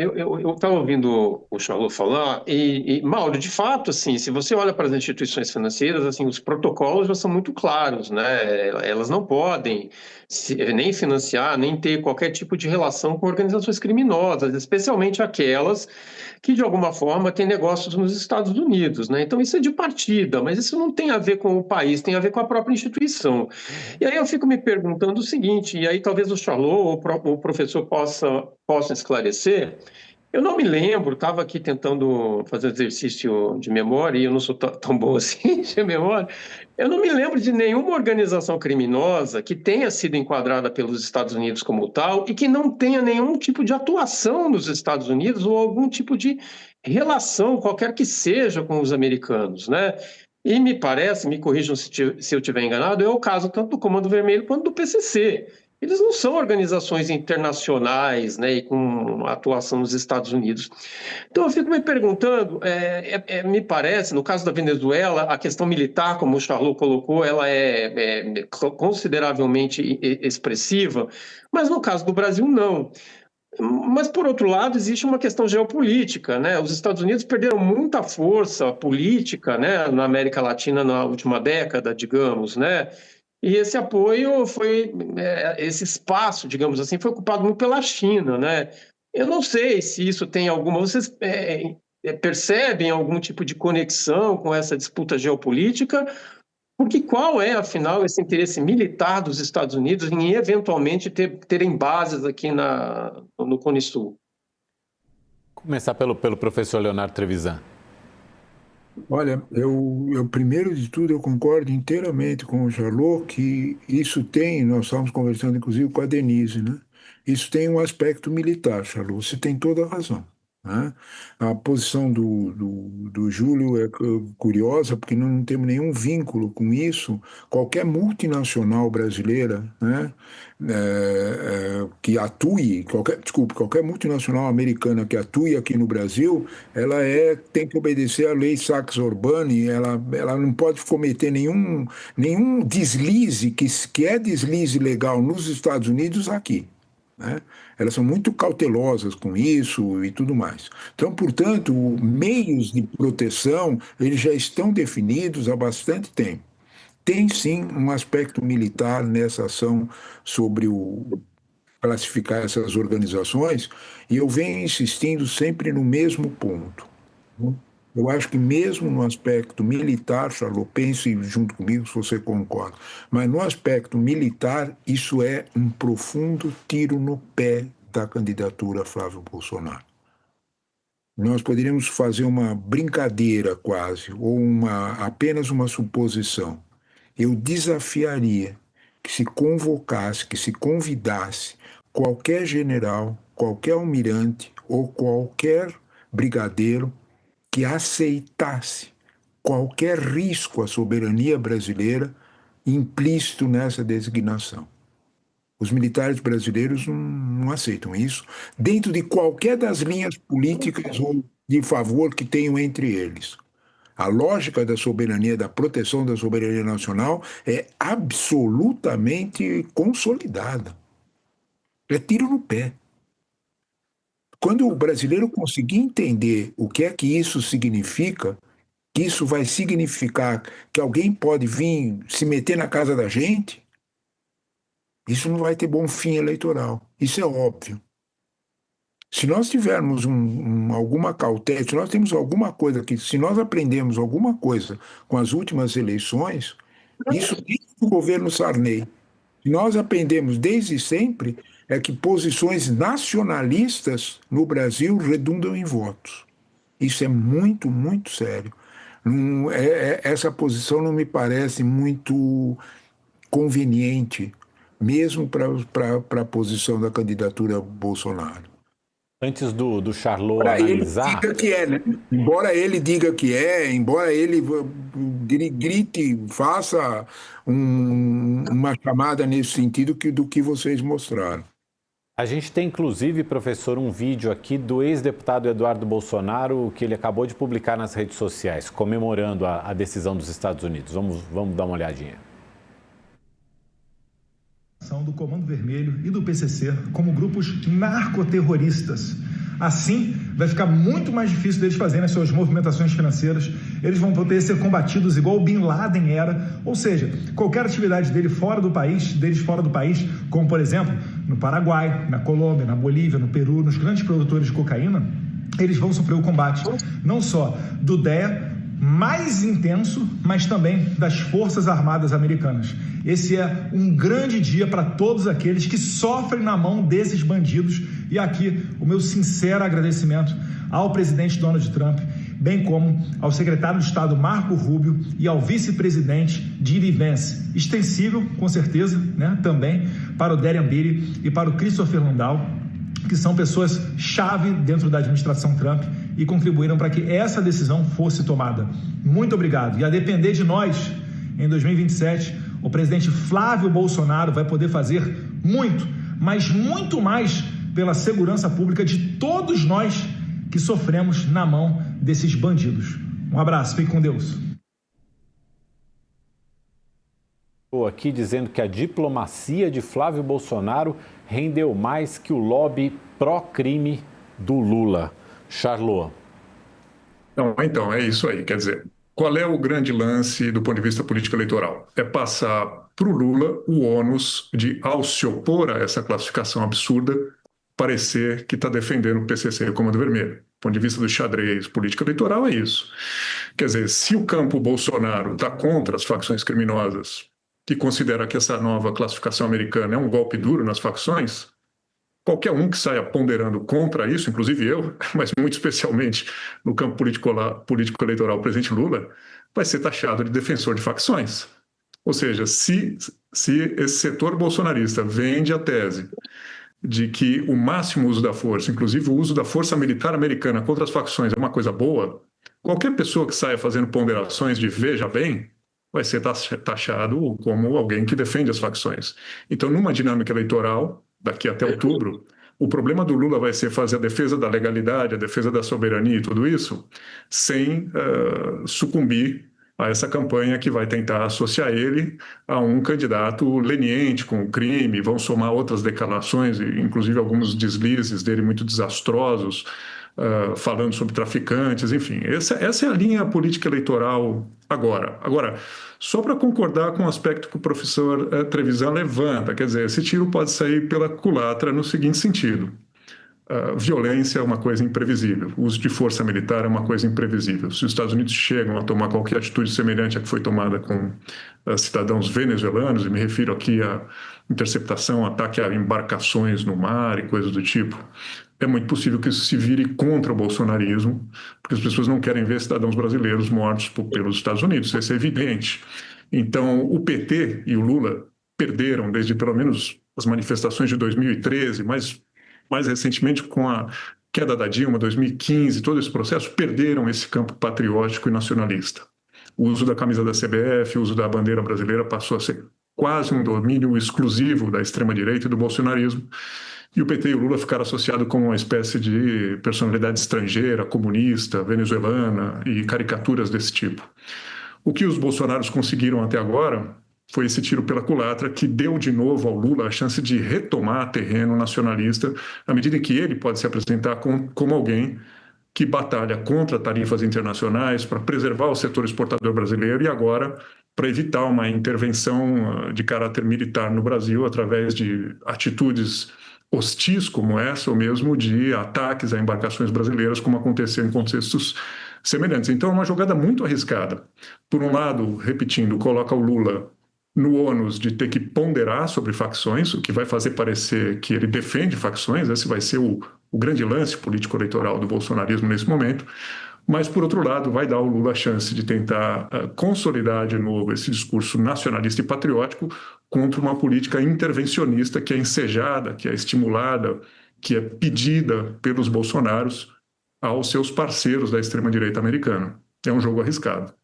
Eu estava ouvindo o Charlot falar Mauro, de fato, assim, se você olha para as instituições financeiras, assim, os protocolos já são muito claros, né? Elas não podem nem financiar, nem ter qualquer tipo de relação com organizações criminosas, especialmente aquelas que, de alguma forma, têm negócios nos Estados Unidos, né? Então, isso é de partida, mas isso não tem a ver com o país, tem a ver com a própria instituição. E aí eu fico me perguntando o seguinte, e aí talvez o Charlot ou o professor possa esclarecer. Eu não me lembro, estava aqui tentando fazer um exercício de memória, e eu não sou tão bom assim de memória. Eu não me lembro de nenhuma organização criminosa que tenha sido enquadrada pelos Estados Unidos como tal e que não tenha nenhum tipo de atuação nos Estados Unidos ou algum tipo de relação, qualquer que seja, com os americanos, né? E me parece, me corrijam se eu estiver enganado, é o caso tanto do Comando Vermelho quanto do PCC. Eles não são organizações internacionais, né, e com atuação nos Estados Unidos. Então, eu fico me perguntando, me parece, no caso da Venezuela, a questão militar, como o Charlot colocou, ela é consideravelmente expressiva, mas no caso do Brasil, não. Mas, por outro lado, existe uma questão geopolítica, né? Os Estados Unidos perderam muita força política, né, na América Latina na última década, digamos, né? E esse apoio foi, esse espaço, digamos assim, foi ocupado muito pela China, né? Eu não sei se isso tem alguma. Vocês percebem algum tipo de conexão com essa disputa geopolítica? Porque qual é, afinal, esse interesse militar dos Estados Unidos em eventualmente terem bases aqui no Cone Sul? Começar pelo professor Leonardo Trevisan. Olha, eu primeiro de tudo eu concordo inteiramente com o Charlot que isso tem, nós estávamos conversando inclusive com a Denise, né? Isso tem um aspecto militar, Charlot, você tem toda a razão, né? A posição do Júlio é curiosa porque não temos nenhum vínculo com isso. Qualquer multinacional brasileira, né? Que atue, qualquer multinacional americana que atue aqui no Brasil, tem que obedecer à lei Saxe-Orbani, ela não pode cometer nenhum deslize, que é deslize legal nos Estados Unidos aqui, né? Elas são muito cautelosas com isso e tudo mais. Então, portanto, meios de proteção, eles já estão definidos há bastante tempo. Tem sim um aspecto militar nessa ação sobre classificar essas organizações, e eu venho insistindo sempre no mesmo ponto, né? Eu acho que mesmo no aspecto militar, Charlot, pense junto comigo se você concorda, mas no aspecto militar, isso é um profundo tiro no pé da candidatura Flávio Bolsonaro. Nós poderíamos fazer uma brincadeira quase, ou apenas uma suposição. Eu desafiaria que se convocasse, que se convidasse qualquer general, qualquer almirante ou qualquer brigadeiro que aceitasse qualquer risco à soberania brasileira implícito nessa designação. Os militares brasileiros não aceitam isso, dentro de qualquer das linhas políticas ou de favor que tenham entre eles. A lógica da soberania, da proteção da soberania nacional é absolutamente consolidada. É tiro no pé. Quando o brasileiro conseguir entender o que é que isso significa, que isso vai significar que alguém pode vir se meter na casa da gente, isso não vai ter bom fim eleitoral. Isso é óbvio. Se nós tivermos alguma cautela, se nós temos alguma coisa que, se nós aprendemos alguma coisa com as últimas eleições, isso desde o governo Sarney, se nós aprendemos desde sempre, é que posições nacionalistas no Brasil redundam em votos. Isso é muito, muito sério. Essa posição não me parece muito conveniente, mesmo para a posição da candidatura Bolsonaro. Antes do Charlot Embora ele analisar, diga que é, né? Embora ele diga que é, embora ele grite, faça uma chamada nesse sentido do que vocês mostraram. a gente tem inclusive, professor, um vídeo aqui do ex-deputado Eduardo Bolsonaro que ele acabou de publicar nas redes sociais, comemorando a decisão dos Estados Unidos. Vamos dar uma olhadinha. Do Comando Vermelho e do PCC como grupos narcoterroristas. Assim, vai ficar muito mais difícil deles fazerem as suas movimentações financeiras, eles vão poder ser combatidos igual o Bin Laden era, ou seja, qualquer atividade deles fora do país, como por exemplo, no Paraguai, na Colômbia, na Bolívia, no Peru, nos grandes produtores de cocaína, eles vão sofrer o combate não só do DEA, mais intenso, mas também das Forças Armadas Americanas. Esse é um grande dia para todos aqueles que sofrem na mão desses bandidos. E aqui o meu sincero agradecimento ao presidente Donald Trump, bem como ao secretário de Estado Marco Rubio e ao vice-presidente J.D. Vance. Extensível, com certeza, né, também para o Darren Beatty e para o Christopher Landau, que são pessoas-chave dentro da administração Trump e contribuíram para que essa decisão fosse tomada. Muito obrigado. E a depender de nós, em 2027, o presidente Flávio Bolsonaro vai poder fazer muito, mas muito mais pela segurança pública de todos nós que sofremos na mão desses bandidos. Um abraço, fique com Deus. Estou aqui dizendo que a diplomacia de Flávio Bolsonaro rendeu mais que o lobby pró-crime do Lula. Charlot. Então, é isso aí. Quer dizer, qual é o grande lance do ponto de vista político eleitoral? É passar para o Lula o ônus de, ao se opor a essa classificação absurda, parecer que está defendendo o PCC e o Comando Vermelho. Do ponto de vista do xadrez político eleitoral, é isso. Quer dizer, se o campo Bolsonaro está contra as facções criminosas, que considera que essa nova classificação americana é um golpe duro nas facções, qualquer um que saia ponderando contra isso, inclusive eu, mas muito especialmente no campo político-eleitoral, o presidente Lula, vai ser taxado de defensor de facções. Ou seja, se esse setor bolsonarista vende a tese de que o máximo uso da força, inclusive o uso da força militar americana contra as facções é uma coisa boa, qualquer pessoa que saia fazendo ponderações de veja bem, vai ser taxado como alguém que defende as facções. Então, numa dinâmica eleitoral, daqui até outubro, o problema do Lula vai ser fazer a defesa da legalidade, a defesa da soberania e tudo isso, sem sucumbir a essa campanha que vai tentar associar ele a um candidato leniente com o crime, vão somar outras declarações, inclusive alguns deslizes dele muito desastrosos, falando sobre traficantes, enfim. Essa é a linha política eleitoral agora. Agora, só para concordar com o aspecto que o professor Trevisan levanta, quer dizer, esse tiro pode sair pela culatra no seguinte sentido. Violência é uma coisa imprevisível, o uso de força militar é uma coisa imprevisível. Se os Estados Unidos chegam a tomar qualquer atitude semelhante à que foi tomada com cidadãos venezuelanos, e me refiro aqui à interceptação, ataque a embarcações no mar e coisas do tipo, é muito possível que isso se vire contra o bolsonarismo, porque as pessoas não querem ver cidadãos brasileiros mortos pelos Estados Unidos, isso é evidente. Então, o PT e o Lula perderam, desde pelo menos as manifestações de 2013, mas mais recentemente com a queda da Dilma, 2015, todo esse processo, perderam esse campo patriótico e nacionalista. O uso da camisa da CBF, o uso da bandeira brasileira passou a ser quase um domínio exclusivo da extrema-direita e do bolsonarismo, e o PT e o Lula ficaram associados com uma espécie de personalidade estrangeira, comunista, venezuelana e caricaturas desse tipo. O que os bolsonaros conseguiram até agora foi esse tiro pela culatra que deu de novo ao Lula a chance de retomar terreno nacionalista, à medida em que ele pode se apresentar como alguém que batalha contra tarifas internacionais para preservar o setor exportador brasileiro e agora para evitar uma intervenção de caráter militar no Brasil através de atitudes hostis como essa, ou mesmo de ataques a embarcações brasileiras, como aconteceu em contextos semelhantes. Então, é uma jogada muito arriscada. Por um lado, repetindo, coloca o Lula no ônus de ter que ponderar sobre facções, o que vai fazer parecer que ele defende facções, esse vai ser o grande lance político-eleitoral do bolsonarismo nesse momento, mas, por outro lado, vai dar ao Lula a chance de tentar consolidar de novo esse discurso nacionalista e patriótico contra uma política intervencionista que é ensejada, que é estimulada, que é pedida pelos bolsonaros aos seus parceiros da extrema-direita americana. É um jogo arriscado.